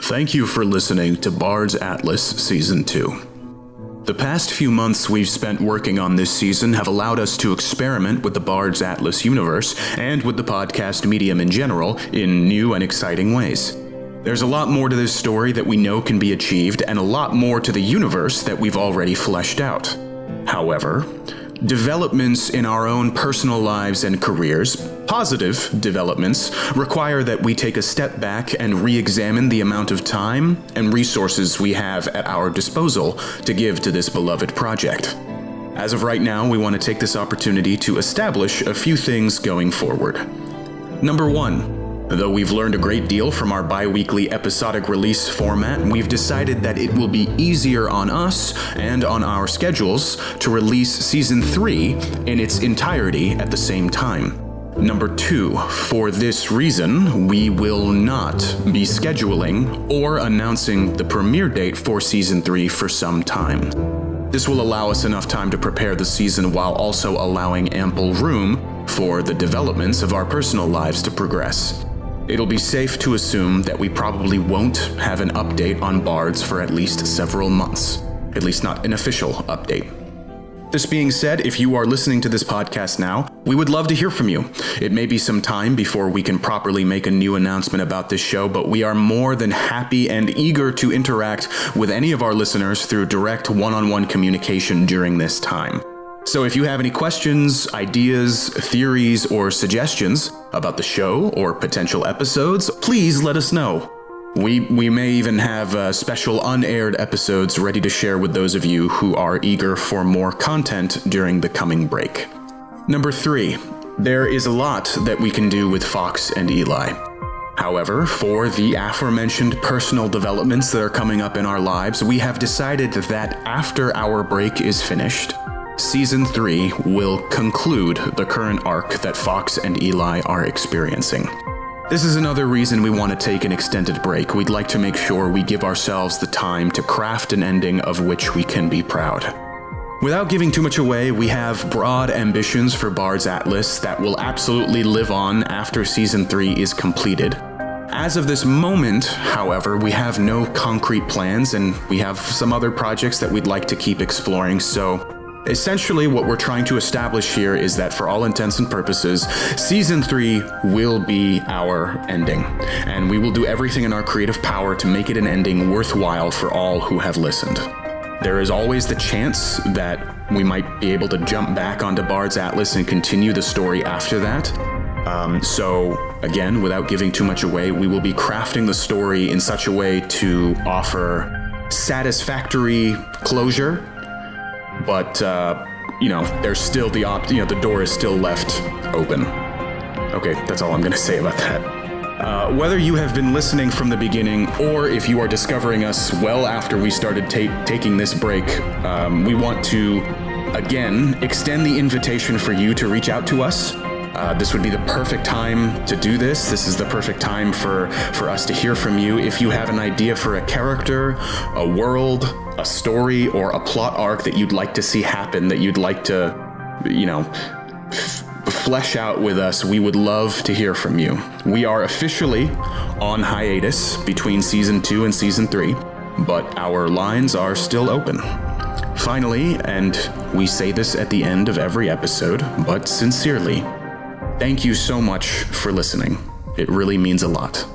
Thank you for listening to Bards Atlas Season 2. The past few months we've spent working on this season have allowed us to experiment with the Bards Atlas universe and with the podcast medium in general in new and exciting ways. There's a lot more to this story that we know can be achieved, and a lot more to the universe that we've already fleshed out. However, developments in our own personal lives and careers, positive developments, require that we take a step back and re-examine the amount of time and resources we have at our disposal to give to this beloved project. As of right now, we want to take this opportunity to establish a few things going forward. Number 1. Though we've learned a great deal from our bi-weekly episodic release format, we've decided that it will be easier on us and on our schedules to release Season 3 in its entirety at the same time. Number 2, for this reason, we will not be scheduling or announcing the premiere date for Season 3 for some time. This will allow us enough time to prepare the season while also allowing ample room for the developments of our personal lives to progress. It'll be safe to assume that we probably won't have an update on Bards for at least several months. At least not an official update. This being said, if you are listening to this podcast now, we would love to hear from you. It may be some time before we can properly make a new announcement about this show, but we are more than happy and eager to interact with any of our listeners through direct one-on-one communication during this time. So if you have any questions, ideas, theories, or suggestions about the show or potential episodes, please let us know. We may even have special unaired episodes ready to share with those of you who are eager for more content during the coming break. Number 3, there is a lot that we can do with Fox and Eli. However, for the aforementioned personal developments that are coming up in our lives, we have decided that after our break is finished, Season 3 will conclude the current arc that Fox and Eli are experiencing. This is another reason we want to take an extended break. We'd like to make sure we give ourselves the time to craft an ending of which we can be proud. Without giving too much away, we have broad ambitions for Bards Atlas that will absolutely live on after Season 3 is completed. As of this moment, however, we have no concrete plans, and we have some other projects that we'd like to keep exploring, so essentially, what we're trying to establish here is that for all intents and purposes, Season 3 will be our ending, and we will do everything in our creative power to make it an ending worthwhile for all who have listened. There is always the chance that we might be able to jump back onto Bards Atlas and continue the story after that. So, again, without giving too much away, we will be crafting the story in such a way to offer satisfactory closure. But, there's still the door is still left open. Okay, that's all I'm going to say about that. Whether you have been listening from the beginning, or if you are discovering us well after we started taking this break, we want to, again, extend the invitation for you to reach out to us. This would be the perfect time to do this. This is the perfect time for us to hear from you. If you have an idea for a character, a world, a story, or a plot arc that you'd like to see happen, that you'd like to, flesh out with us, we would love to hear from you. We are officially on hiatus between Season 2 and Season 3, but our lines are still open. Finally, and we say this at the end of every episode, but sincerely, thank you so much for listening. It really means a lot.